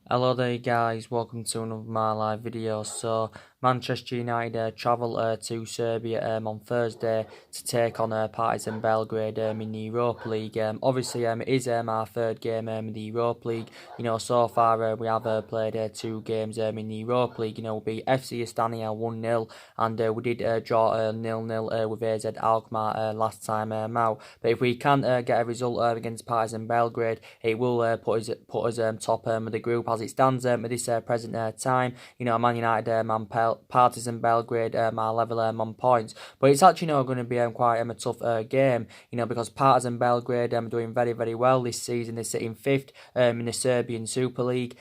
Hello there guys, welcome to another my live video. So Manchester United travel to Serbia on Thursday to take on Partizan Belgrade in the Europa League. Obviously it is our third game in the Europa League. So far we have played two games in the Europa League. We beat FC Astana 1-0 and we did draw 0-0 with AZ Alkmaar last time out. But if we can get a result against Partizan Belgrade, it will put us top of the group as it stands at this present time. Man United and Partizan Belgrade are level on points, but it's actually going to be quite a tough game. Because Partizan Belgrade are doing very very well this season. They're sitting fifth in the Serbian Super League.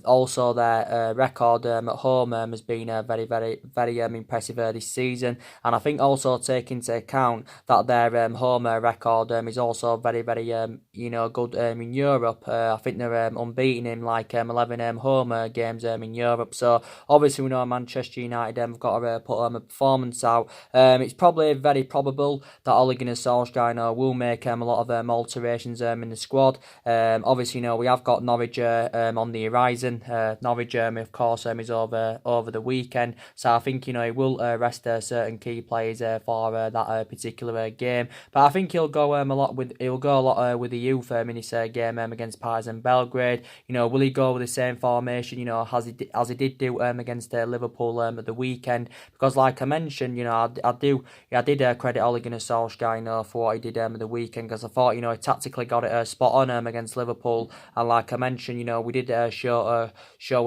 Also their record at home has been very very impressive this season, and I think also take into account that their home record is also very very good in Europe. I think they're unbeaten in like 11 home games in Europe. So obviously we know Manchester United have got to put a performance out. It's probably very probable that Ole Gunnar Solskjaer will make a lot of alterations in the squad. Obviously we have got Norwich on the horizon. Norwich of course is over the weekend, so I think he will rest certain key players for that particular game. But I think he'll go a lot with with the youth in this game against Partizan Belgrade. Will he go with the same formation? As he did do against Liverpool at the weekend? Because like I mentioned, I did credit Ole Gunnar Solskjaer for what he did at the weekend, because I thought he tactically got it spot on against Liverpool, and like I mentioned, we did show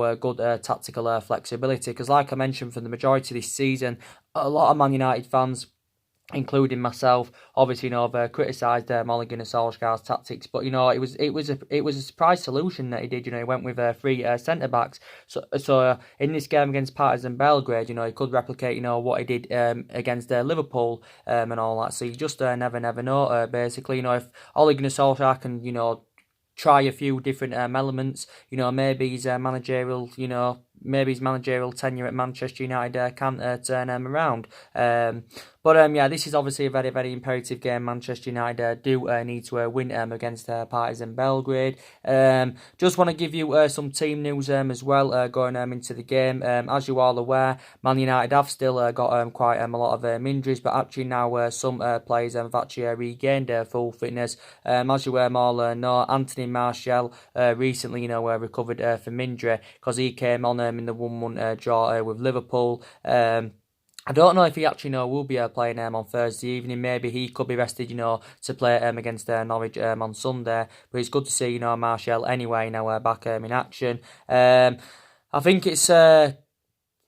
a good tactical flexibility, because like I mentioned, for the majority of this season, a lot of Man United fans, including myself, obviously, have criticised Ole Gunnar Solskjaer's tactics, but it was a surprise solution that he did. He went with three centre backs. So in this game against Partizan Belgrade, he could replicate what he did against Liverpool and all that. So you just never know. Basically, if Ole Gunnar Solskjaer can try a few different elements, maybe his managerial, maybe his managerial tenure at Manchester United can turn him around. But yeah, this is obviously a very, very imperative game. Manchester United do need to win against Partizan Belgrade. Just want to give you some team news as well going into the game. As you all aware, Man United have still got quite a lot of injuries, but actually now some players have actually regained full fitness. As you all know, Anthony Martial recently recovered from injury, because he came on in the 1-1 draw with Liverpool. I don't know if he actually will be playing on Thursday evening. Maybe he could be rested, to play against Norwich on Sunday. But it's good to see, Martial anyway now back in action. I think it's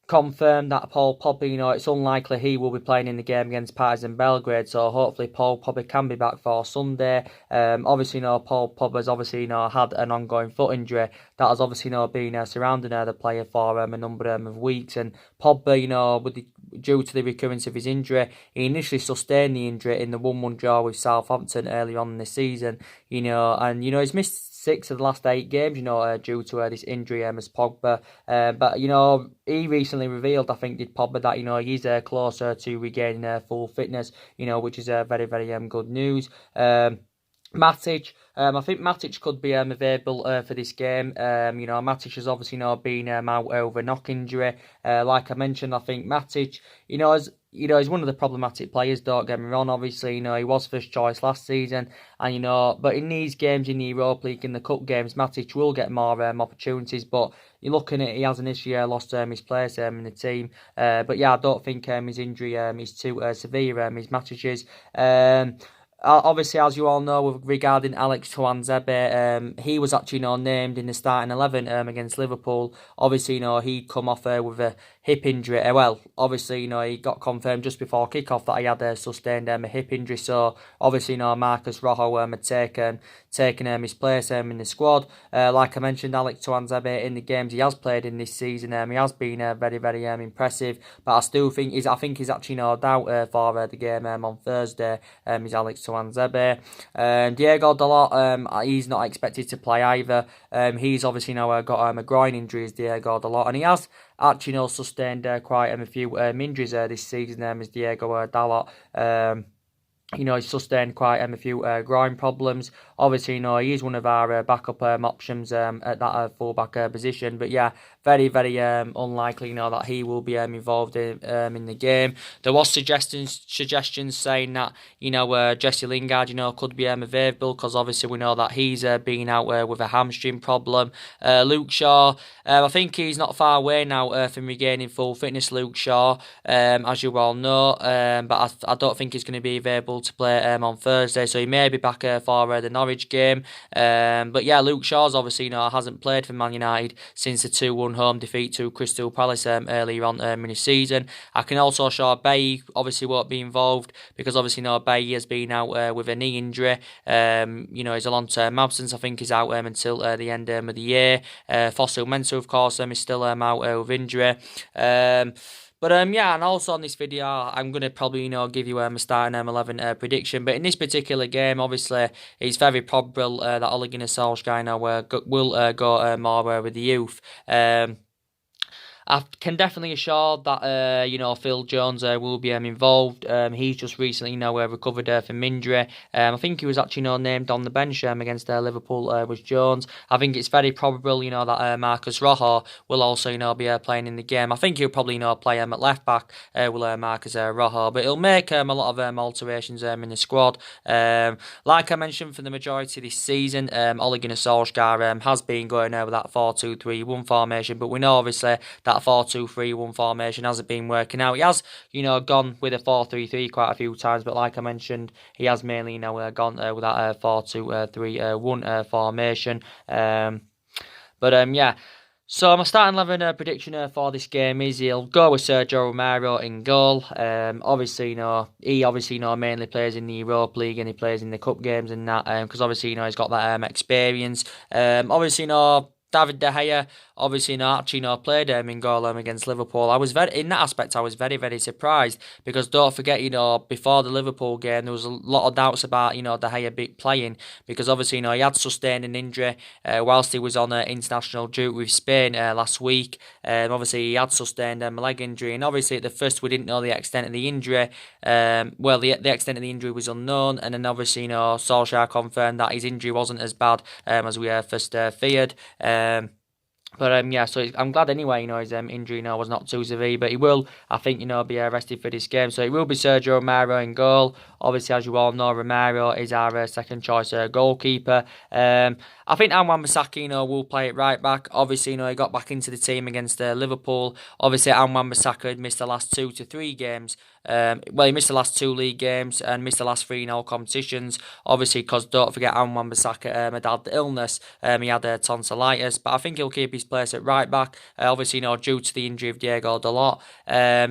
confirmed that Paul Pogba, it's unlikely he will be playing in the game against Partizan Belgrade, so hopefully Paul Pogba can be back for Sunday. Obviously, Paul Pogba's obviously, had an ongoing foot injury that has obviously, been surrounding the player for a number of weeks, and Pogba, due to the recurrence of his injury, he initially sustained the injury in the 1-1 draw with Southampton early on in the season, and he's missed 6 of the last 8 games, due to this injury as Pogba. But, he recently revealed, I think, did Pogba, that, he's closer to regaining full fitness, which is very, very good news. Matic, I think Matic could be available for this game. Matic has obviously been out over knock injury. Like I mentioned, I think Matic, he's one of the problematic players, don't get me wrong. Obviously, he was first choice last season, and but in these games in the Europa League and the Cup games, Matic will get more opportunities. But you're looking at, he hasn't this year lost his place in the team. But yeah, I don't think his injury is too severe. His Matic's. Obviously, as you all know, regarding Alex Tuanzebe, he was actually named in the starting 11 against Liverpool. Obviously, he'd come off with a hip injury. Well, obviously, he got confirmed just before kickoff that he had sustained a hip injury. So, obviously, Marcus Rojo had taken his place in the squad. Like I mentioned, Alex Tuanzebe, in the games he has played in this season, he has been very, very impressive. But I still think he's actually no doubt for the game on Thursday. Is Alex Tuanzebe. Diego Dalot, he's not expected to play either. He's obviously now got a groin injury, as Diego Dalot, and he has actually sustained quite a few injuries this season, as Diego Dalot. He's sustained quite a few groin problems. Obviously, he is one of our backup options at that fullback position. But yeah, very, very unlikely, that he will be involved in the game. There was suggestions saying that, Jesse Lingard, could be available because obviously we know that he's been out with a hamstring problem. Luke Shaw, I think he's not far away now from regaining full fitness, Luke Shaw, as you all know. But I don't think he's going to be available to play on Thursday, so he may be back for the Norwich game. But yeah, Luke Shaw's obviously hasn't played for Man United since the 2-1 home defeat to Crystal Palace earlier on in the season. I can also show Bailly obviously won't be involved because obviously Bailly has been out with a knee injury. He's a long-term absence. I think he's out until the end of the year. Fossil Mensah, of course, is still out with injury. Yeah, and also on this video, I'm going to probably, give you a starting 11 prediction. But in this particular game, obviously, it's very probable that Ole Gunnar Solskjaer will go more with the youth. I can definitely assure that, Phil Jones will be involved. He's just recently, recovered from injury. I think he was actually, named on the bench against Liverpool was Jones. I think it's very probable, that Marcus Rojo will also, be playing in the game. I think he'll probably, play at left back, will Marcus Rojo, but he'll make a lot of alterations in the squad. Like I mentioned, for the majority of this season, Ole Gunnar Solskjaer has been going over that 4-2-3-1 formation, but we know obviously that 4-2-3-1 formation hasn't been working out. He has, gone with a 4-3-3 quite a few times, but like I mentioned, he has mainly, gone with that 4-2-3-1 formation. Yeah. So my starting 11 prediction for this game is he'll go with Sergio Romero in goal. Obviously, he mainly plays in the Europa League and he plays in the cup games and that, because obviously, he's got that experience. Obviously, David De Gea, obviously, actually, played in goal against Liverpool. In that aspect, I was very, very surprised because don't forget, before the Liverpool game, there was a lot of doubts about, De Gea playing because obviously, he had sustained an injury whilst he was on international duty with Spain last week. Obviously, he had sustained a leg injury, and obviously, at the first, we didn't know the extent of the injury. The extent of the injury was unknown, and then obviously, Solskjaer confirmed that his injury wasn't as bad as we first feared. So I'm glad anyway, his injury was not too severe, but he will, I think, be rested for this game. So it will be Sergio Romero in goal. Obviously, as you all know, Romero is our second choice goalkeeper. I think Wan-Bissaka, will play it right back. Obviously, he got back into the team against Liverpool. Obviously, Wan-Bissaka had missed the last 2 to 3 games. He missed the last 2 league games and missed the last 3 in all competitions. Obviously, because don't forget, Wan-Bissaka had the illness. He had tonsillitis, but I think he'll keep his place at right back. Obviously, due to the injury of Diego Dalot.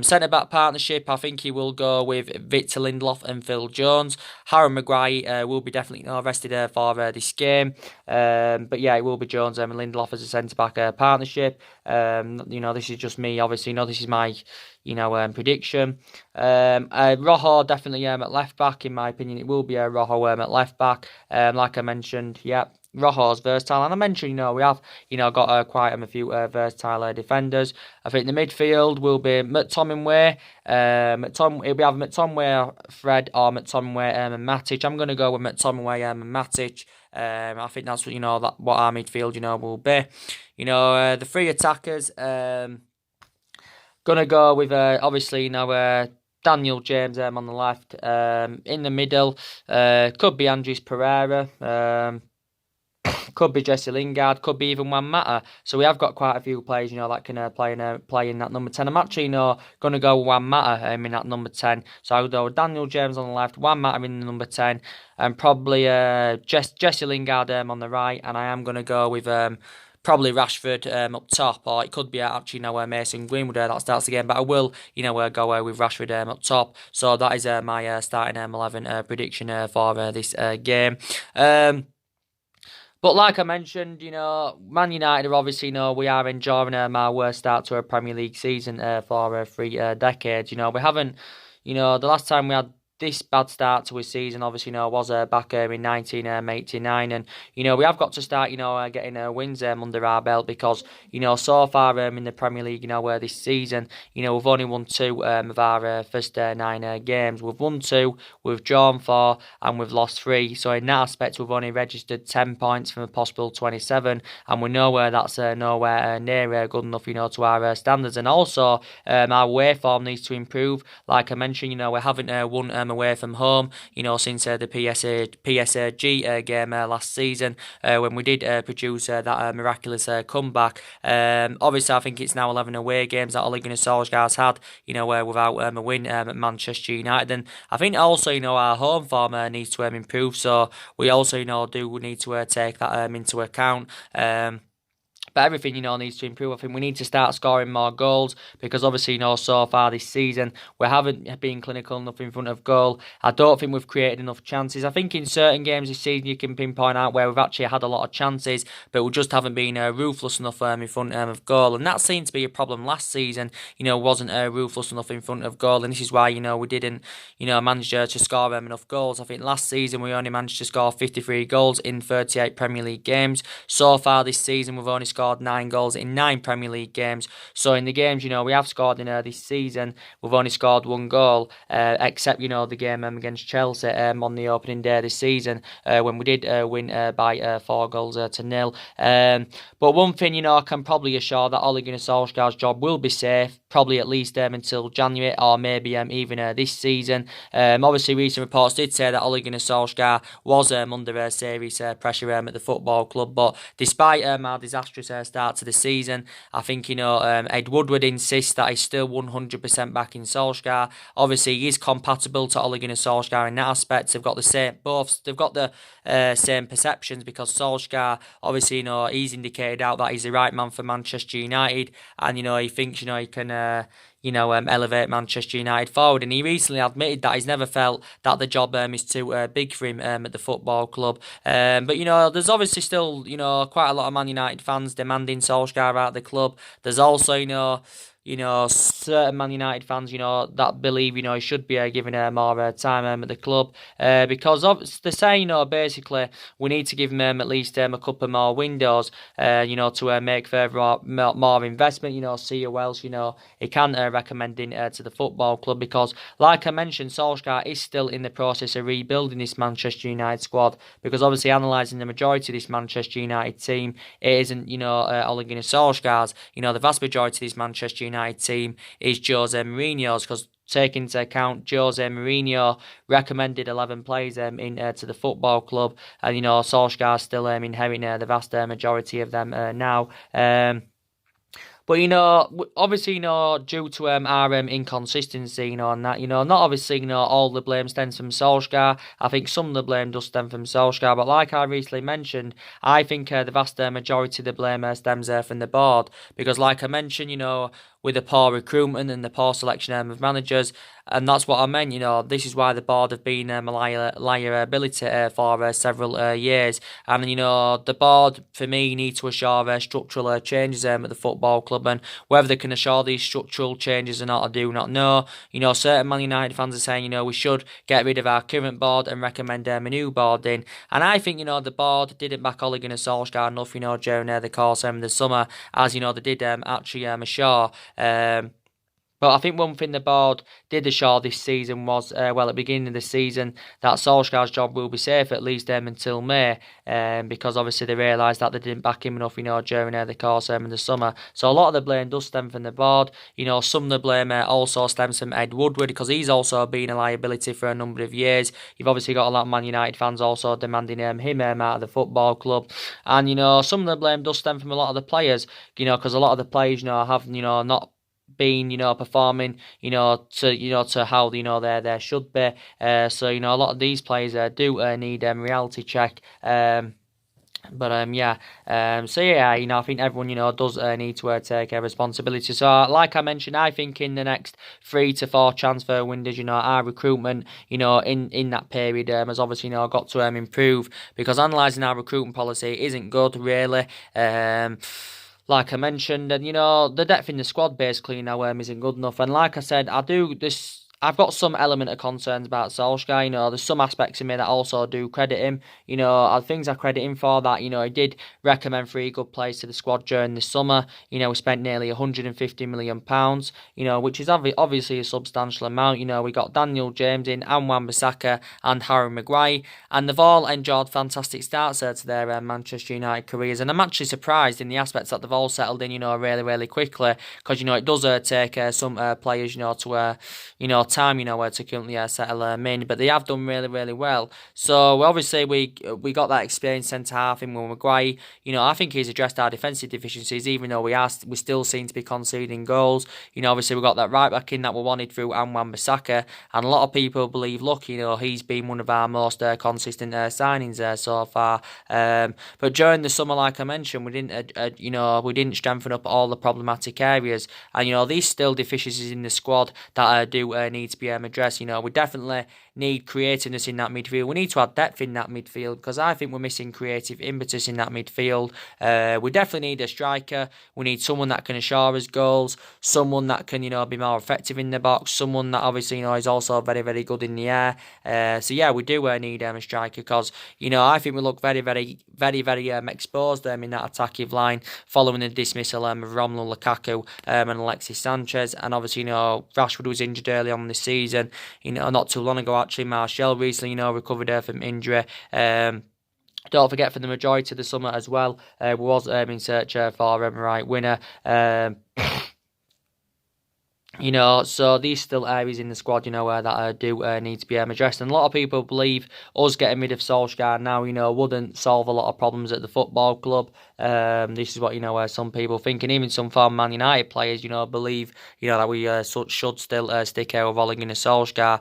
Centre back partnership, I think he will go with Victor Lindelof and Phil Jones. Harry Maguire will be definitely rested for this game. It will be Jones and Lindelof as a centre back partnership. This is just me. Obviously, this is my prediction. Rojo definitely at left back. In my opinion, it will be a Rojo at left back. Like I mentioned, Rojo's versatile, and I mentioned, we have, got quite a few versatile defenders. I think the midfield will be McTominay. We have McTominay, Fred, or McTominay and Matic. I'm going to go with McTominay and Matic. I think that's what what our midfield will be. The 3 attackers. Gonna go with obviously Daniel James on the left. In the middle, could be Andres Pereira. Could be Jesse Lingard, could be even Juan Mata. So we have got quite a few players, that can play in that number 10. I'm actually, going to go with Juan Mata in that number 10. So I'll go with Daniel James on the left, Juan Mata in the number 10, and probably Jesse Lingard on the right. And I am going to go with probably Rashford up top, or it could be actually Mason Greenwood that starts the game. But I will, go with Rashford up top. So that is my starting 11 prediction for this game. But like I mentioned, Man United are obviously, we are enjoying our worst start to a Premier League season for 3 decades. We haven't, the last time we had this bad start to his season, obviously, was back in 1989, and we have got to start, getting wins under our belt because, so far in the Premier League, this season, we've only won two of our first nine games. We've won two, we've drawn four, and we've lost three. So in that aspect, we've only registered 10 points from a possible 27, and we know that's nowhere near good enough, to our standards. And also, our away form needs to improve. Like I mentioned, we haven't won away from home, since the PSG game last season, when we did produce that miraculous comeback. Obviously, I think it's now 11 away games that Ole Gunnar Solskjaer's had, without a win at Manchester United. And I think also, our home form needs to improve. So we also, do need to take that into account. But everything, needs to improve. I think we need to start scoring more goals because obviously, so far this season, we haven't been clinical enough in front of goal. I don't think we've created enough chances. I think in certain games this season, you can pinpoint out where we've actually had a lot of chances, but we just haven't been ruthless enough in front of goal. And that seemed to be a problem last season, wasn't ruthless enough in front of goal. And this is why, we didn't, manage to score enough goals. I think last season, we only managed to score 53 goals in 38 Premier League games. So far this season, we've only scored 9 goals in 9 Premier League games. So in the games, we have scored in this season, we've only scored 1 goal, except, the game against Chelsea on the opening day this season, when we did win by 4 goals to nil. But one thing, I can probably assure that Ole Gunnar Solskjaer's job will be safe, probably at least until January or maybe even this season. Obviously, recent reports did say that Ole Gunnar Solskjaer was under serious pressure at the football club, but despite our disastrous start to the season, I think Ed Woodward insists that he's still 100% back in Solskjaer. Obviously, he is compatible to Ole Gunnar Solskjaer in that aspect. They've got the same perceptions because Solskjaer, obviously, he's indicated out that he's the right man for Manchester United, and he thinks he can elevate Manchester United forward. And he recently admitted that he's never felt that the job is too big for him at the football club. But there's obviously still quite a lot of Man United fans demanding Solskjaer out of the club. There's also certain Man United fans, that believe, he should be given more time at the club, because they say, basically, we need to give him at least a couple more windows, to make further more investment, see who else, he can recommend to the football club, because, like I mentioned, Solskjaer is still in the process of rebuilding this Manchester United squad, because obviously analysing the majority of this Manchester United team, it isn't, Ole Gunnar Solskjaer's, the vast majority of this Manchester United team is Jose Mourinho's, because taking into account Jose Mourinho recommended 11 players to the football club, and Solskjaer still inheriting the vast majority of them now. But, obviously, due to our inconsistency, and that, not obviously, all the blame stems from Solskjaer. I think some of the blame does stem from Solskjaer. But like I recently mentioned, I think the vast majority of the blame stems from the board. Because like I mentioned, with the poor recruitment and the poor selection of managers, and that's what I meant, this is why the board have been a liability for several years. And, the board, for me, need to assure structural changes at the football club, and whether they can assure these structural changes or not, I do not know. Certain Man United fans are saying, we should get rid of our current board and recommend a new board in. And I think, the board didn't back Ole Gunnar Solskjaer enough, during the course of the summer, as, they did actually assure. But I think one thing the board did assure this season was, at the beginning of the season, that Solskjaer's job will be safe at least until May, because obviously they realised that they didn't back him enough, during the course of the summer. So a lot of the blame does stem from the board. Some of the blame also stems from Ed Woodward, because he's also been a liability for a number of years. You've obviously got a lot of Man United fans also demanding him out of the football club. And, some of the blame does stem from a lot of the players, because a lot of the players, have, not been, performing, to how, they should be. So, a lot of these players do need reality check. But I think everyone, does need to take responsibility. So, like I mentioned, I think in the next 3 to 4 transfer windows, our recruitment, in that period has obviously, got to improve, because analysing our recruitment policy isn't good, really. Like I mentioned, and the depth in the squad basically now isn't good enough. And like I said, I've got some element of concerns about Solskjaer. There's some aspects of me that also do credit him. Things I credit him for that. He did recommend 3 good players to the squad during the summer. We spent nearly £150 million. Which is obviously a substantial amount. We got Daniel James in, and Wan-Bissaka and Harry Maguire, and they've all enjoyed fantastic starts to their Manchester United careers. And I'm actually surprised in the aspects that they've all settled in. Really, really quickly, because it does take some players, to time, where to currently settle in, but they have done really, really well. So obviously we got that experienced centre half in Will Maguire. I think he's addressed our defensive deficiencies, even though we still seem to be conceding goals. Obviously we got that right back in that we wanted through Wan-Bissaka, and a lot of people believe, look, he's been one of our most consistent signings so far. But during the summer, like I mentioned, we didn't strengthen up all the problematic areas, and these still deficiencies in the squad that do need to be addressed. We definitely need creativeness in that midfield. We need to add depth in that midfield, because I think we're missing creative impetus in that midfield. We definitely need a striker. We need someone that can assure us goals, someone that can be more effective in the box, someone that obviously is also very, very good in the air. So yeah, we do need a striker, because I think we look very, very, very, very exposed in that attacking line following the dismissal of Romelu Lukaku and Alexis Sanchez, and obviously Rashford was injured early on this season. Not too long ago actually, Martial recently recovered from injury. Don't forget, for the majority of the summer as well, we was in search for a right winger. So these still areas in the squad, where that do need to be addressed. And a lot of people believe us getting rid of Solskjaer now, wouldn't solve a lot of problems at the football club. This is what, where some people think, and even some former Man United players, believe, that we should still stick out with Ole Gunnar Solskjaer.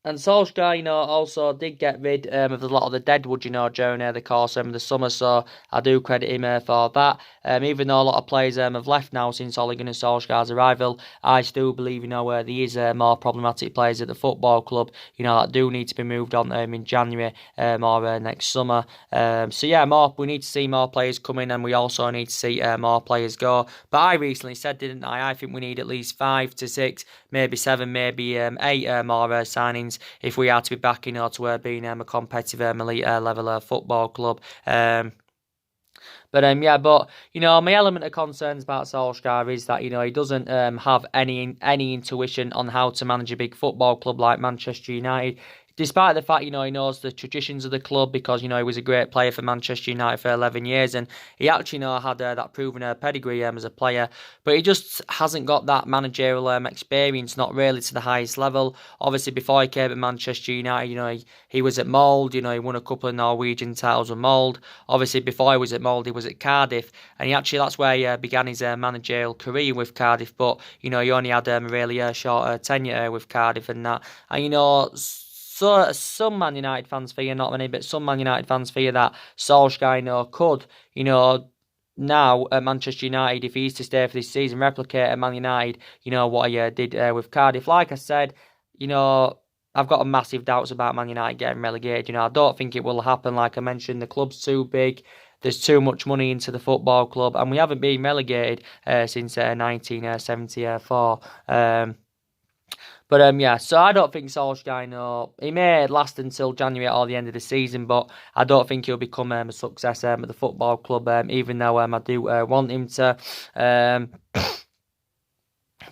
And Solskjaer, also did get rid of a lot of the deadwood, during the course of the summer. So I do credit him for that. Even though a lot of players have left now since Ole Gunnar Solskjaer's arrival, I still believe, where there is more problematic players at the football club, that do need to be moved on in January or next summer. So yeah, we need to see more players come in, and we also need to see more players go. But I recently said, didn't I? I think we need at least 5 to 6, maybe 7, maybe 8 more signings if we are to be back, to being a competitive elite level football club. But my element of concerns about Solskjaer is that, he doesn't have any intuition on how to manage a big football club like Manchester United. Despite the fact, he knows the traditions of the club, because, he was a great player for Manchester United for 11 years, and he actually, had that proven pedigree as a player, but he just hasn't got that managerial experience, not really to the highest level. Obviously, before he came to Manchester United, he was at Mould, he won a couple of Norwegian titles with Mould. Obviously, before he was at Mould, he was at Cardiff, and that's where he began his managerial career with Cardiff, but, he only had a really short tenure with Cardiff and that, and, So some Man United fans fear, not many, but some Man United fans fear that Solskjaer, could, now at Manchester United, if he is to stay for this season, replicate at Man United, what he did with Cardiff. Like I said, I've got massive doubts about Man United getting relegated. I don't think it will happen. Like I mentioned, the club's too big. There's too much money into the football club, and we haven't been relegated since 1974. So I don't think Solskjaer, he may last until January or the end of the season, but I don't think he'll become a success at the football club, even though I do want him to.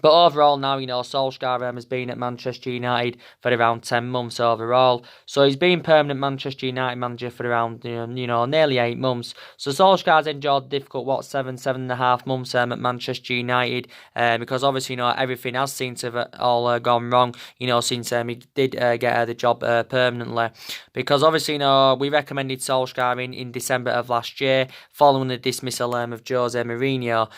But overall now, Solskjaer has been at Manchester United for around 10 months overall. So he's been permanent Manchester United manager for around, nearly 8 months. So Solskjaer's enjoyed difficult, 7.5 months at Manchester United, because obviously, everything has seemed to have all gone wrong, since he did get the job permanently. Because obviously, we recommended Solskjaer in December of last year, following the dismissal of Jose Mourinho.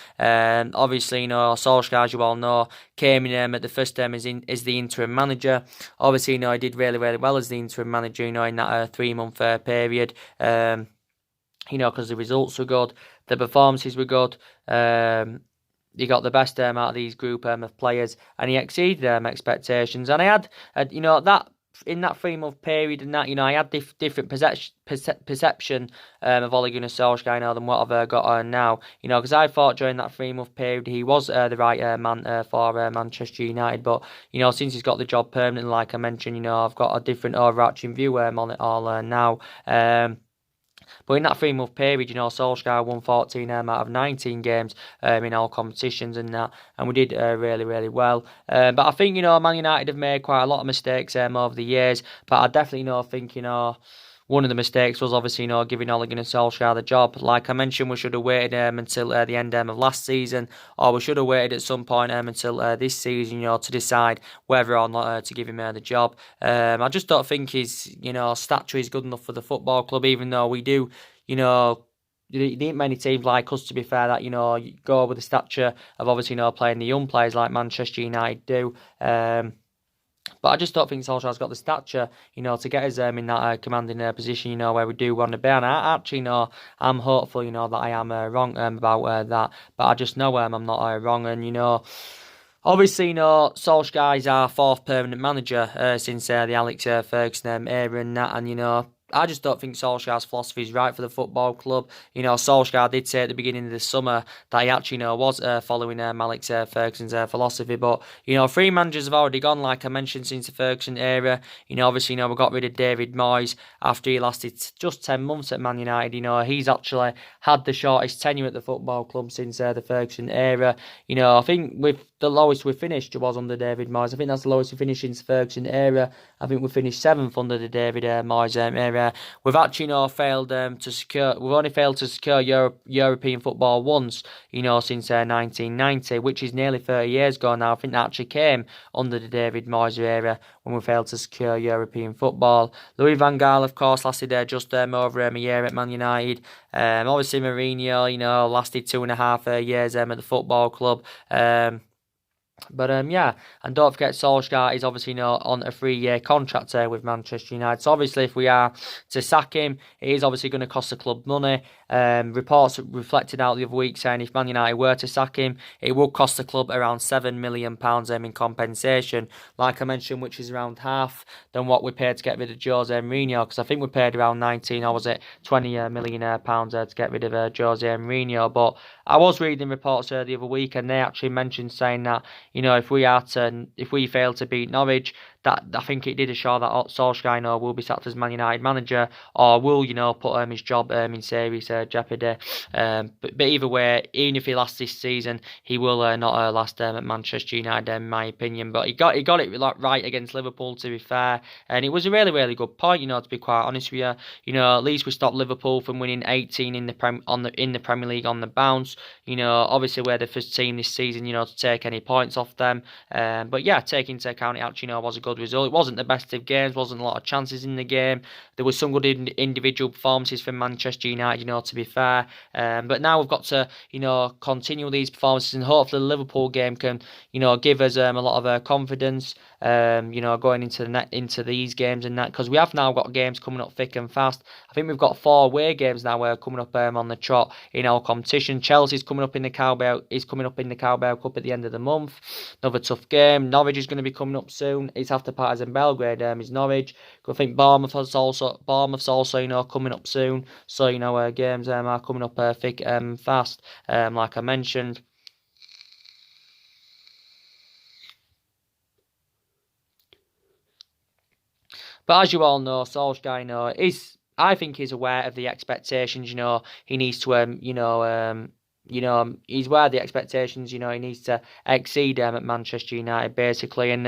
Obviously, Solskjaer, as you all know, came in at the first term as the interim manager. Obviously, he did really, really well as the interim manager, in that 3-month period. Because the results were good, the performances were good. He got the best out of these group of players, and he exceeded expectations. And I had, that that 3 month period and that, I had different perception of Ole Gunnar Solskjaer than what I've got on now, because I thought during that 3 month period he was the right man for Manchester United, but since he's got the job permanently, like I mentioned, I've got a different overarching view on it all now. But in that 3 month period, Solskjaer won 14 out of 19 games in all competitions and that, and we did really, really well. But I think, Man United have made quite a lot of mistakes over the years, but I definitely think, one of the mistakes was obviously, giving Ole Gunnar Solskjaer the job. Like I mentioned, we should have waited until the end of last season, or we should have waited at some point until this season, to decide whether or not to give him the job. I just don't think his, stature is good enough for the football club, even though we do, there ain't many teams like us, to be fair, that, go with the stature of obviously, playing the young players like Manchester United do. But I just don't think Solskjaer's got the stature, to get us in that commanding position, where we do want to be. And I actually, I'm hopeful, that I am wrong about that. But I just know I'm not wrong. And, obviously, Solskjaer's our fourth permanent manager since the Alex Ferguson era and that. And, I just don't think Solskjaer's philosophy is right for the football club. Solskjaer did say at the beginning of the summer that he actually, was following Alex Ferguson's philosophy. But, 3 managers have already gone, like I mentioned, since the Ferguson era. Obviously, we got rid of David Moyes after he lasted just 10 months at Man United. He's actually had the shortest tenure at the football club since the Ferguson era. I think with the lowest we finished was under David Moyes. I think that's the lowest we finished since the Ferguson era. I think we finished 7th under the David Moyes era. We've actually failed to secure. We've only failed to secure European football once, since 1990, which is nearly 30 years ago now. I think that actually came under the David Moyes era when we failed to secure European football. Louis van Gaal, of course, lasted just over a year at Man United. Obviously Mourinho, lasted 2.5 years at the football club. But yeah, and don't forget Solskjaer is obviously on a 3-year contract with Manchester United. So obviously, if we are to sack him, it is obviously going to cost the club money. Reports reflected out the other week saying if Man United were to sack him, it would cost the club around £7 million in compensation. Like I mentioned, which is around half than what we paid to get rid of Jose Mourinho. Because I think we paid around 19 or was it 20 million pounds to get rid of Jose Mourinho. But I was reading reports the other week, and they actually mentioned saying that, if we fail to beat Norwich, that I think it did show that Solskjaer will be sacked as Man United manager, or will put his job in serious jeopardy. But either way, even if he lasts this season, he will not last at Manchester United, in my opinion. But he got it right against Liverpool, to be fair, and it was a really, really good point. To be quite honest with you, at least we stopped Liverpool from winning 18 in the Premier League on the bounce. Obviously we're the first team this season, to take any points off them. But yeah, taking into account it actually was a good result. It wasn't the best of games, wasn't a lot of chances in the game. There was some good individual performances from Manchester United, to be fair. But now we've got to, continue these performances, and hopefully the Liverpool game can, give us a lot of confidence, going into these games and that, because we have now got games coming up thick and fast. I think we've got 4 away games now coming up on the trot in our competition. Chelsea's coming up in the Carabao Cup at the end of the month. Another tough game. Norwich is going to be coming up soon. It's after Partizan Belgrade. Is Norwich. I think Bournemouth's also coming up soon. So games are coming up thick and fast. Like I mentioned. But as you all know, Solskjaer, I think he's aware of the expectations. He needs to he's aware of the expectations. He needs to exceed at Manchester United, basically. And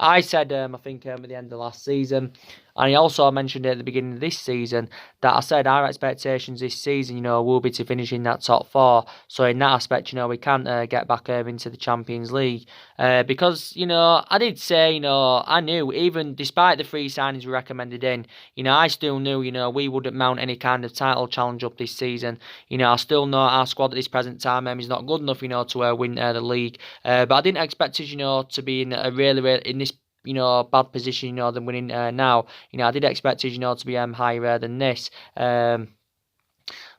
I said, I think at the end of last season, and he also mentioned it at the beginning of this season, that I said our expectations this season, will be to finish in that top 4. So in that aspect, we can't get back into the Champions League. Because, I did say, I knew, even despite the 3 signings we recommended in, I still knew, we wouldn't mount any kind of title challenge up this season. I still know our squad at this present time is not good enough, to win the league. But I didn't expect us, to be in a really, in this bad position, than winning now. I did expect us, to be higher than this.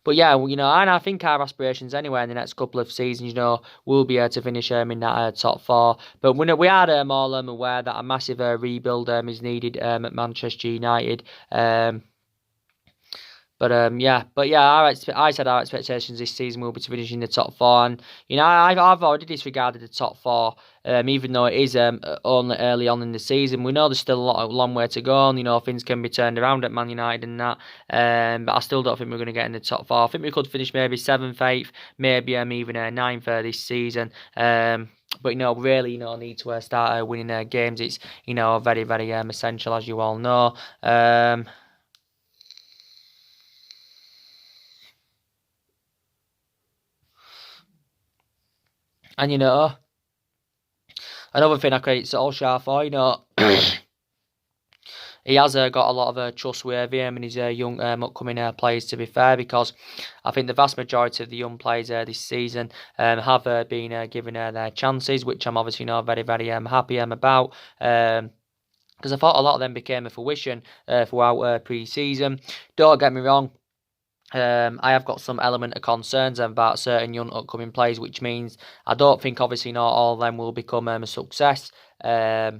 But yeah, you know, and I think our aspirations anyway in the next couple of seasons, you know, will be to finish in that top four. But we are all aware that a massive rebuild is needed at Manchester United. I said our expectations this season will be to finish in the top four, and you know I've already disregarded the top four, even though it is only early on in the season. We know there's still a long way to go, and you know things can be turned around at Man United and that. But I still don't think we're going to get in the top four. I think we could finish maybe seventh, eighth, maybe even ninth this season. But you know, really, you know, need to start winning games. It's you know very essential, as you all know. And you know, another thing I credit Solskjaer for, you know, he has got a lot of trust with him and his young upcoming players, to be fair, because I think the vast majority of the young players this season have been given their chances, which I'm obviously very happy about. Because I thought a lot of them became a fruition throughout pre-season. Don't get me wrong. I have got some element of concerns about certain young upcoming players, which means I don't think obviously not all of them will become a success. Not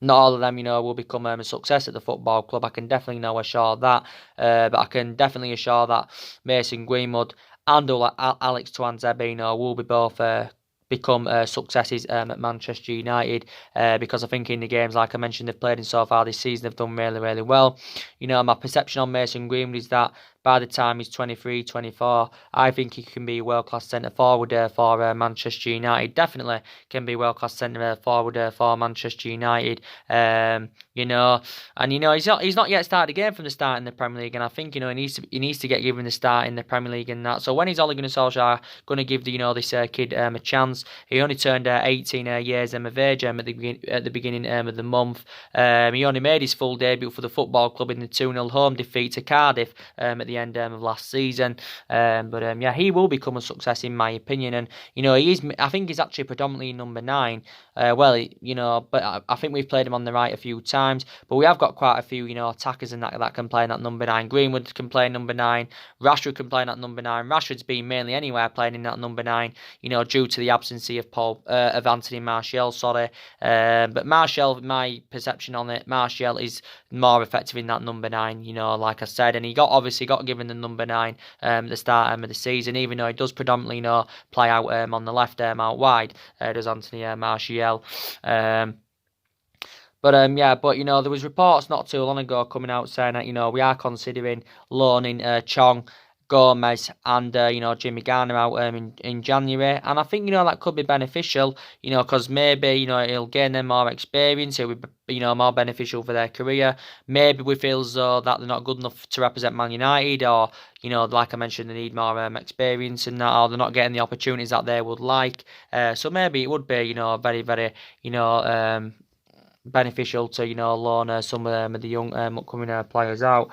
all of them, you know, will become a success at the football club. I can definitely assure that. But I can definitely assure that Mason Greenwood and Alex Tuanzebe, you know, will be both become successes at Manchester United because I think in the games, like I mentioned, they've played in so far this season, they've done really well. You know, my perception on Mason Greenwood is that by the time he's 23, 24, I think he can be a world-class centre-forward for Manchester United. Definitely can be a world-class centre-forward for Manchester United. You know, and you know he's not yet started a game from the start in the Premier League, and I think you know he needs to get given the start in the Premier League and that. So when is Ole Gunnar Solskjaer going to give this kid a chance? He only turned 18 years of age at the beginning of the month. He only made his full debut for the football club in the 2-0 home defeat to Cardiff at the end of last season. Yeah, he will become a success in my opinion, and you know I think he's actually predominantly number 9. You know, but I think we've played him on the right a few times, but we have got quite a few, you know, attackers and that can play in that number 9. Greenwood can play number 9. Rashford can play in that number 9. Rashford's been mainly anywhere playing in that number 9, you know, due to the absence of Anthony Martial, but Martial, my perception on it, Martial is more effective in that number 9, you know, like I said, and he obviously got given the number 9 at the start of the season, even though he does predominantly, you know, play out on the left out wide, does Anthony Martial. But you know, there was reports not too long ago coming out saying that, you know, we are considering loaning Chong, Gomez and you know, Jimmy Garner out in January, and I think you know that could be beneficial, you know, because maybe you know it'll gain them more experience, it'll be you know more beneficial for their career. Maybe we feel as though that they're not good enough to represent Man United, or you know, like I mentioned, they need more experience and that, or they're not getting the opportunities that they would like. So maybe it would be you know very you know beneficial to you know loan some of the young upcoming players out.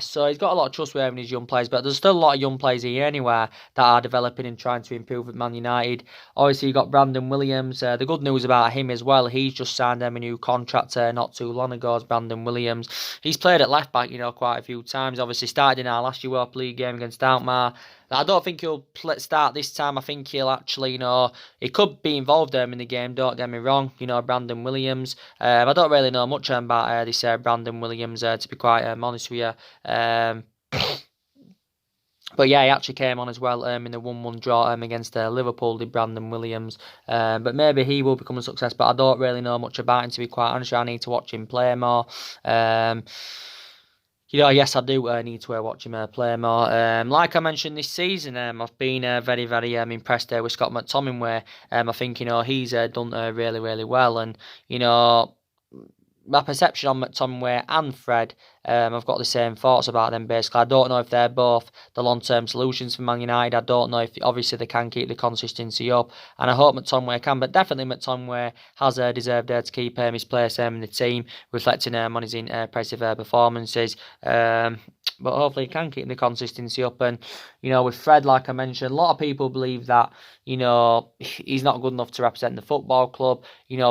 So he's got a lot of trust with him in his young players, but there's still a lot of young players here anywhere that are developing and trying to improve at Man United. Obviously, you got Brandon Williams. The good news about him as well, he's just signed him a new contract not too long ago as Brandon Williams. He's played at left back, you know, quite a few times. Obviously, started in our last Europa League game against Alkmaar. I don't think he'll start this time. I think he'll actually, you know, he could be involved in the game, don't get me wrong. You know, Brandon Williams. I don't really know much about this Brandon Williams, to be quite honest with you. But yeah, he actually came on as well in the 1-1 draw against Liverpool, did Brandon Williams. But maybe he will become a success, but I don't really know much about him, to be quite honest. I need to watch him play more. You know, yes, I do need to watch him play more. Like I mentioned this season, I've been very impressed with Scott McTominay. I think, you know, he's done really well. And, you know, my perception on McTominay and Fred I've got the same thoughts about them basically. I don't know if they're both the long-term solutions for Man United. I don't know if obviously they can keep the consistency up, and I hope McTominay can, but definitely McTominay has deserved to keep his place in the team, reflecting on his impressive performances. But hopefully he can keep the consistency up. And, with Fred, like I mentioned, a lot of people believe that, he's not good enough to represent the football club.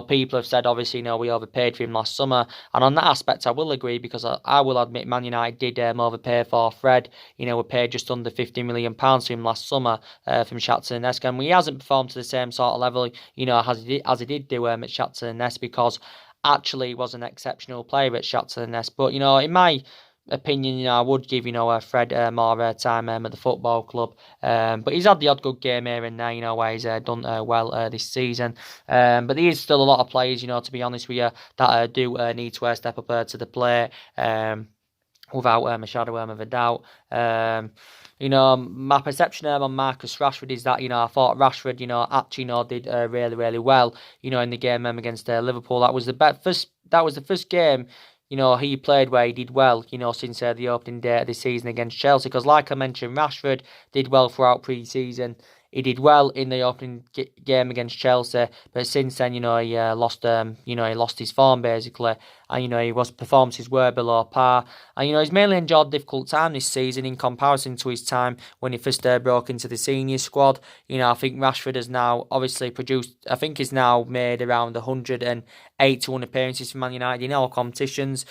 People have said, obviously, we overpaid for him last summer. And on that aspect, I will agree, because I will admit Man United did overpay for Fred. We paid just under £50 million for him last summer from Shakhtar Donetsk. And he hasn't performed to the same sort of level, as he did do at Shakhtar Donetsk, because actually he was an exceptional player at Shakhtar Donetsk. But, in my opinion, I would give, Fred more time at the football club. But he's had the odd good game here and there, where he's done well this season. But there is still a lot of players, to be honest with you, that do need to step up to the plate. Without a shadow of a doubt. My perception on Marcus Rashford is that, I thought Rashford, actually, did really, really well, in the game against Liverpool. That was the first game, he played where he did well, since the opening day of the season against Chelsea. Because, like I mentioned, Rashford did well throughout pre-season. He did well in the opening game against Chelsea, but since then, he lost his form basically, and his performances were below par. And he's mainly enjoyed a difficult time this season in comparison to his time when he first broke into the senior squad. I think Rashford has now obviously produced. I think he's now made around 181 appearances for Man United in all competitions.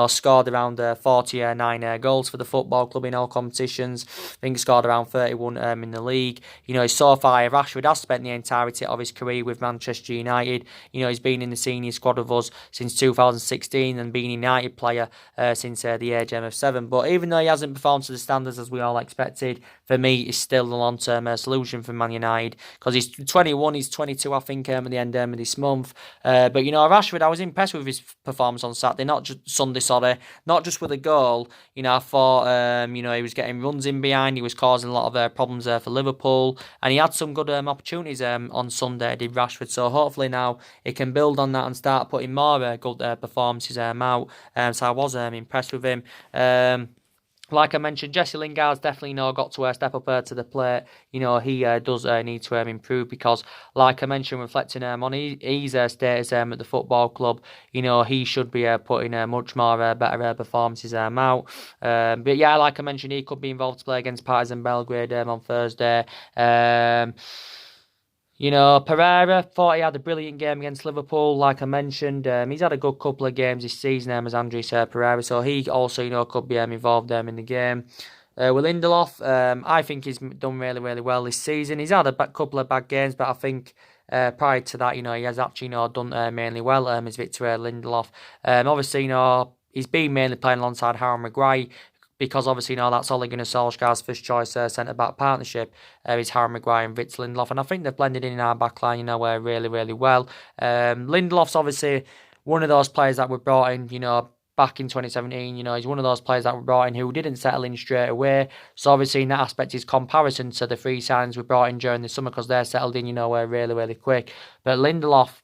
Scored around 49 goals for the football club in all competitions. I think he scored around 31 in the league. So far, Rashford has spent the entirety of his career with Manchester United. He's been in the senior squad with us since 2016 and been a United player since the age of 7. But even though he hasn't performed to the standards as we all expected, for me, he's still the long-term solution for Man United, because he's 21, he's 22, I think, at the end of this month. But, Rashford, I was impressed with his performance on Saturday, not just with a goal. I thought, he was getting runs in behind, he was causing a lot of problems for Liverpool. And he had some good opportunities on Sunday, did Rashford. So hopefully now he can build on that and start putting more good performances out. So I was impressed with him. Like I mentioned, Jesse Lingard's definitely got to step up to the plate. He does need to improve, because, like I mentioned, reflecting on his status at the football club, he should be putting much more better performances out. But yeah, like I mentioned, he could be involved to play against Partizan Belgrade on Thursday. Pereira thought he had a brilliant game against Liverpool, like I mentioned. He's had a good couple of games this season, as Andres Pereira, so he also, could be involved in the game. With Lindelof, I think he's done really, really well this season. He's had a couple of bad games, but I think prior to that, he has actually, done mainly well, as Victor Lindelof. Obviously, he's been mainly playing alongside Harry Maguire, because obviously, that's Ole Gunnar Solskjaer's first choice centre-back partnership is Harry Maguire and Victor Lindelof, and I think they've blended in our backline, really, really well. Lindelof's obviously one of those players that were brought in, back in 2017, he's one of those players that were brought in who didn't settle in straight away. So obviously in that aspect, his comparison to the three signings we brought in during the summer, because they're settled in, really, really quick. But Lindelof,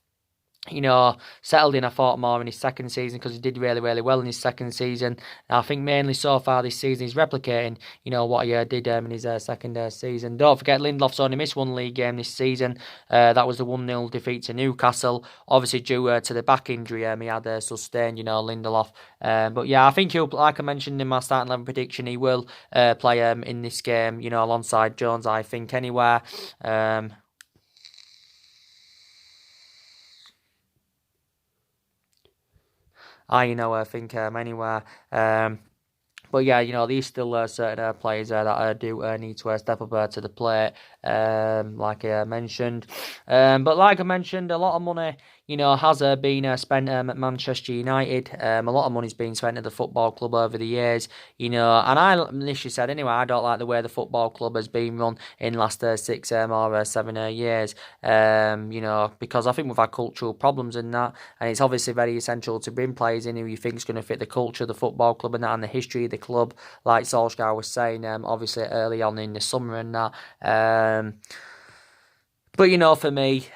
settled in, I thought, more in his second season, because he did really, really well in his second season. And I think mainly so far this season he's replicating, what he did in his second season. Don't forget, Lindelof's only missed one league game this season. That was the 1-0 defeat to Newcastle, obviously due to the back injury he had sustained, Lindelof. But yeah, I think he'll, like I mentioned in my starting 11 prediction, he will play in this game, alongside Jones, I think, anywhere. I think anywhere. But yeah, these still certain players that do need to step up to the plate, like I mentioned. But like I mentioned, a lot of money, has been spent at Manchester United. A lot of money's been spent at the football club over the years, and I initially said, anyway, I don't like the way the football club has been run in the last 6 or 7 years, because I think we've had cultural problems in that, and it's obviously very essential to bring players in who you think is going to fit the culture of the football club and that, and the history of the club, like Solskjaer was saying, obviously early on in the summer and that. But for me,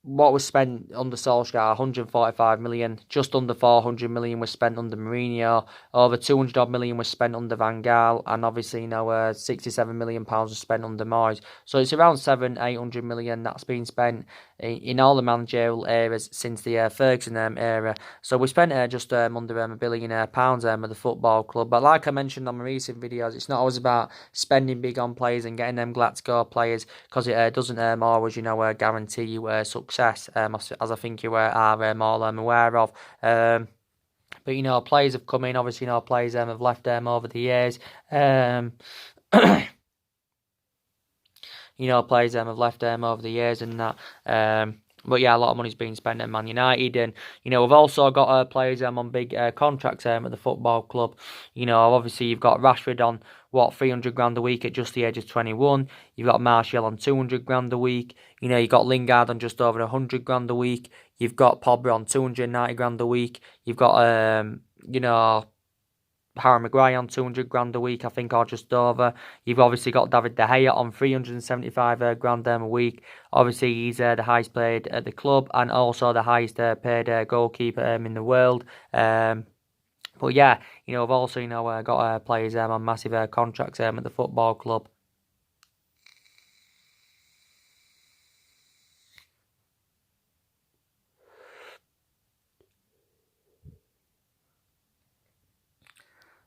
what was spent under Solskjaer, 145 million, just under 400 million was spent under Mourinho, over 200 odd million was spent under Van Gaal, and obviously, 67 million pounds was spent under Moyes. So it's around 800 million that's been spent in all the managerial eras since the Ferguson era. So we spent just under £1 billion pounds at the football club. But like I mentioned on my recent videos, it's not always about spending big on players and getting them Glasgow players, because it doesn't always, guarantee you success, as I think you are all aware of. But players have come in. Obviously, players have left over the years. Players have left over the years and that. But yeah, a lot of money's been spent at Man United, and we've also got players on big contracts at the football club. Obviously you've got Rashford on 300 grand a week at just the age of 21. You've got Martial on 200 grand a week. You've got Lingard on just over 100 grand a week. You've got Pogba on 290 grand a week. You've got Harry Maguire on 200 grand a week, I think, or just over. You've obviously got David De Gea on 375 grand a week. Obviously, he's the highest paid at the club and also the highest paid goalkeeper in the world. But yeah, we've also got players on massive contracts at the football club.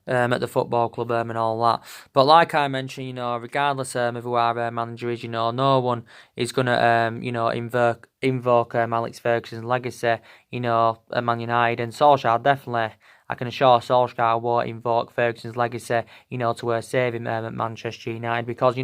At the football club and all that. But like I mentioned, regardless of who our manager is, no one is going to invoke Alex Ferguson's legacy, at Man United. And Solskjaer definitely, I can assure Solskjaer won't invoke Ferguson's legacy, to save him at Manchester United, because,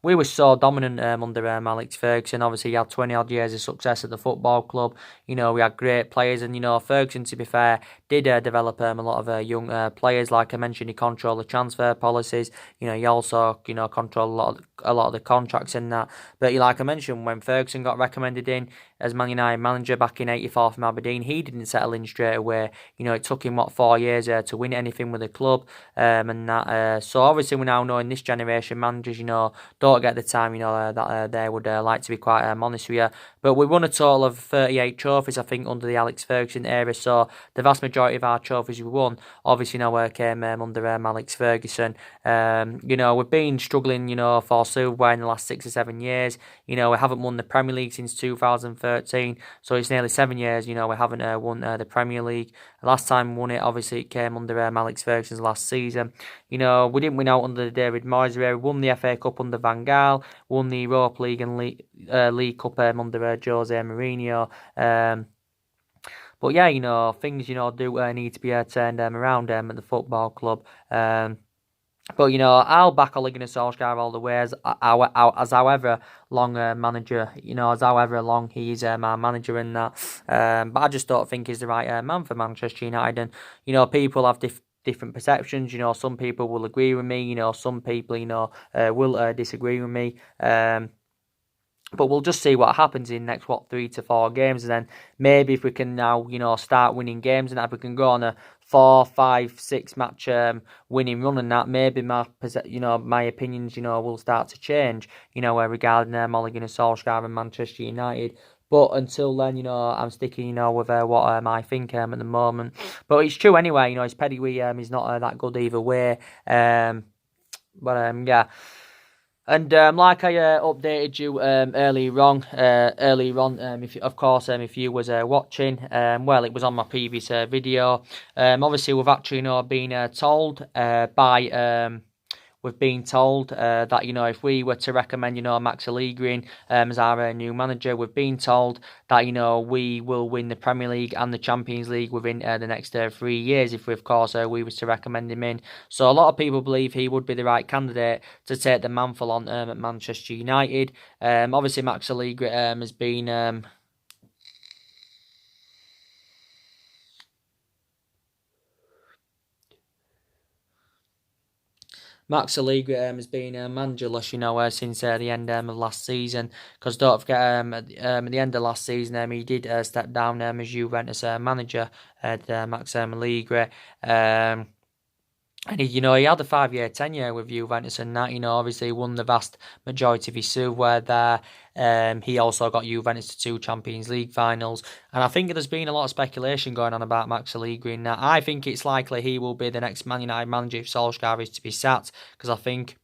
we were so dominant under Alex Ferguson. Obviously, he had 20 odd years of success at the football club. We had great players, and Ferguson, to be fair, did develop a lot of young players. Like I mentioned, he controlled the transfer policies. He also controlled a lot of the contracts and that. But like I mentioned, when Ferguson got recommended in as Man United manager back in '84 from Aberdeen, he didn't settle in straight away. It took him 4 years to win anything with the club, and that. So obviously we now know in this generation managers, don't get the time, that they would like to be, quite honest with you. But we won a total of 38 trophies, I think, under the Alex Ferguson era. So the vast majority of our trophies we won, obviously, came under Alex Ferguson. We've been struggling, for silverware in the last 6 or 7 years. We haven't won the Premier League since 2013. So it's nearly 7 years, we haven't won the Premier League. The last time we won it, obviously, it came under Alex Ferguson's last season. We didn't win out under the David Moyes era. We won the FA Cup under Van Gaal, won the Europa League and League Cup under Jose Mourinho. But yeah, things do need to be turned around at the football club. But I'll back Ole Gunnar Solskjaer all the way as however long manager, as however long he's my manager and that. But I just don't think he's the right man for Manchester United. And people have different perceptions. Some people will agree with me. Some people will disagree with me. But we'll just see what happens in next 3 to 4 games, and then maybe if we can now start winning games, and if we can go on a 4, 5, 6 match winning run, and that maybe my opinions will start to change regarding Ole Gunnar Solskjaer and Manchester United. But until then, I'm sticking, with what I think at the moment. But it's true anyway. His pedigree is not that good either way. Yeah. And like I updated you earlier on, if you was watching, well, it was on my previous video. Obviously, we've actually been told we've been told that if we were to recommend Max Allegri as our new manager, we've been told that we will win the Premier League and the Champions League within the next 3 years if we was to recommend him in. So a lot of people believe he would be the right candidate to take the mantle on at Manchester United. Obviously Max Allegri has been Max Allegri has been managerless, since the end of last season. Because don't forget, at the end of last season, he did step down as Juventus manager, Max Allegri. And he had a 5-year tenure with Juventus and that, obviously he won the vast majority of his silverware there. He also got Juventus to 2 Champions League finals. And I think there's been a lot of speculation going on about Max Allegri now. I think it's likely he will be the next Man United manager if Solskjaer is to be sacked, because I think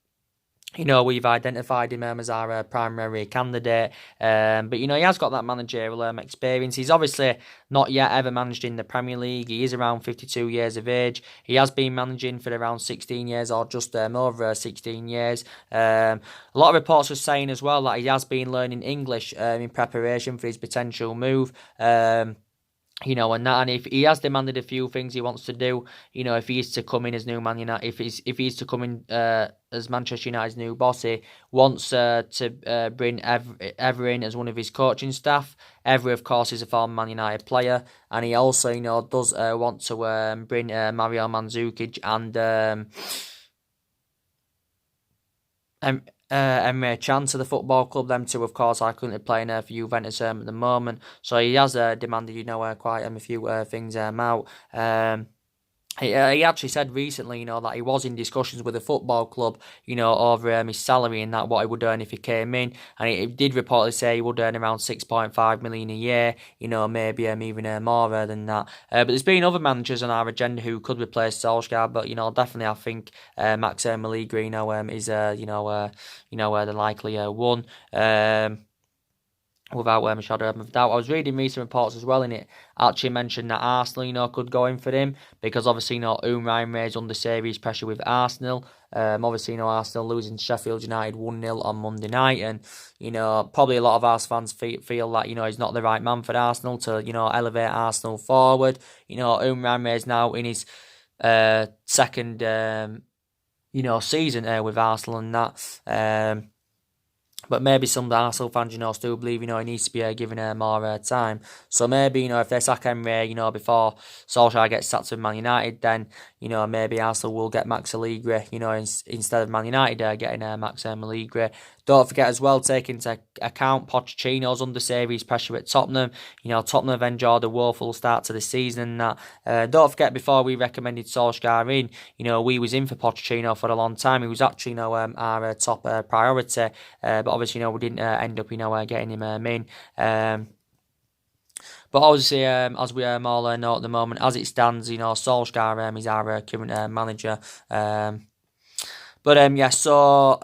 we've identified him as our primary candidate. But, he has got that managerial experience. He's obviously not yet ever managed in the Premier League. He is around 52 years of age. He has been managing for around 16 years or just over 16 years. A lot of reports are saying as well that he has been learning English in preparation for his potential move. And if he has demanded a few things he wants to do, if he is to come in as new Man United, if he's to come in as Manchester United's new boss, he wants to bring Ever in as one of his coaching staff. Ever, of course, is a former Man United player, and he also, does want to bring Mario Mandzukic and Emre Can to the football club. Them two, of course, are currently playing for Juventus at the moment. So he has demanded, quite a few things out. He actually said recently, that he was in discussions with the football club, over his salary and that what he would earn if he came in, and he did reportedly say he would earn around 6.5 million a year, maybe even more than that. But there's been other managers on our agenda who could replace Solskjaer, but definitely I think Max Allegri, is the likely one. Without a shadow of doubt. I was reading recent reports as well, and it actually mentioned that Arsenal, could go in for him, because obviously, Ryan Ray's under serious pressure with Arsenal. Obviously, Arsenal losing Sheffield United 1-0 on Monday night, and, probably a lot of Arsenal fans feel that, he's not the right man for Arsenal to, elevate Arsenal forward. Ryan Ray's now in his second, season with Arsenal and that. But maybe some Arsenal fans, still believe, he needs to be given more time. So maybe, if they sack Emre, before Solskjaer gets sacked with Man United, then, maybe Arsenal will get Max Allegri, instead of Man United getting Max Allegri. Don't forget as well, take into account Pochettino's under serious pressure at Tottenham. Tottenham have enjoyed a woeful start to the season. And that. Don't forget, before we recommended Solskjaer in, we was in for Pochettino for a long time. He was actually, our top priority. But obviously, we didn't end up, getting him in. But obviously, as we all know at the moment, as it stands, Solskjaer is our current manager. So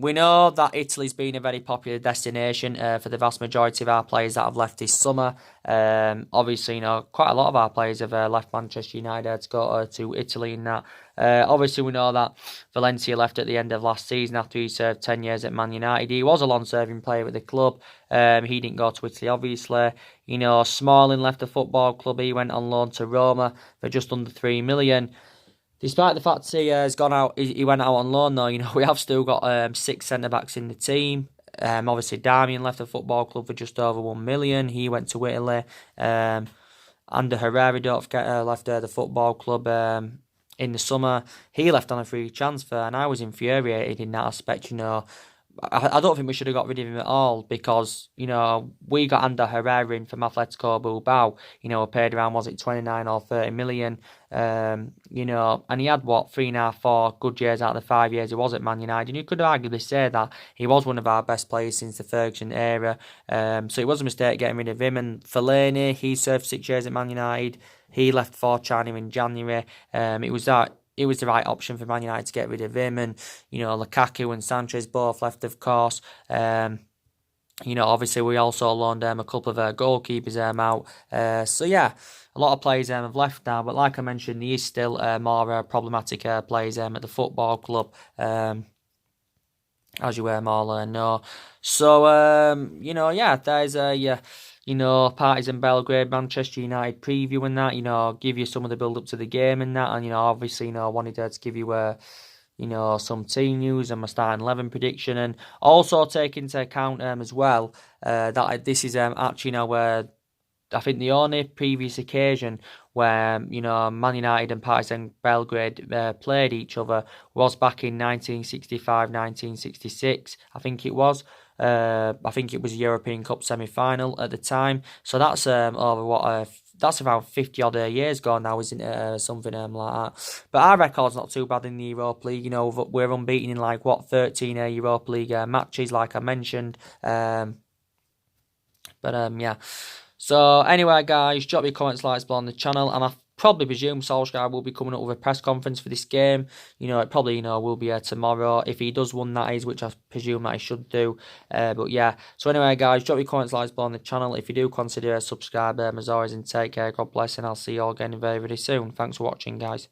we know that Italy's been a very popular destination for the vast majority of our players that have left this summer. Obviously, quite a lot of our players have left Manchester United to go to Italy and that. Obviously, we know that Valencia left at the end of last season after he served 10 years at Man United. He was a long-serving player at the club. He didn't go to Italy, obviously. Smalling left the football club. He went on loan to Roma for just under 3 million. Despite the fact he has gone out, he went out on loan though. We have still got 6 centre backs in the team. Obviously, Darmian left the football club for just over 1 million. He went to Italy. Ander Herrera, don't forget, left the football club in the summer. He left on a free transfer, and I was infuriated in that aspect. I don't think we should have got rid of him at all, because, we got Ander Herrera in from Atletico Bilbao, paid around, was it 29 or 30 million, and he had, 3.5, 4 good years out of the 5 years he was at Man United, and you could arguably say that he was one of our best players since the Ferguson era, so it was a mistake getting rid of him. And Fellaini, he served 6 years at Man United, he left for China in January. It was the right option for Man United to get rid of him. And, Lukaku and Sanchez both left, of course. Obviously we also loaned a couple of goalkeepers out. So, yeah, a lot of players have left now. But like I mentioned, there is still more problematic players at the football club, as you all know. So, there's a... Partizan Belgrade, Manchester United preview and that, give you some of the build-up to the game and that, and, obviously, I wanted to give you, some team news and my starting 11 prediction, and also take into account as well that this is actually, where I think the only previous occasion where, Man United and Partizan Belgrade played each other was back in 1965, 1966, I think it was. I think it was a European Cup semi-final at the time. So that's over that's about 50 odd years ago now, isn't it? Something like that. But our record's not too bad in the Europa League. You know, we're unbeaten in like 13 Europa League matches, like I mentioned. Yeah. So anyway, guys, drop your comments, likes below on the channel, and I probably presume Solskjaer will be coming up with a press conference for this game. You know, it probably, will be tomorrow if he does win, that is, which I presume that he should do. But yeah. So anyway, guys, drop your comments, likes below on the channel. If you do consider a subscribe, as always, and take care. God bless, and I'll see you all again very, very soon. Thanks for watching, guys.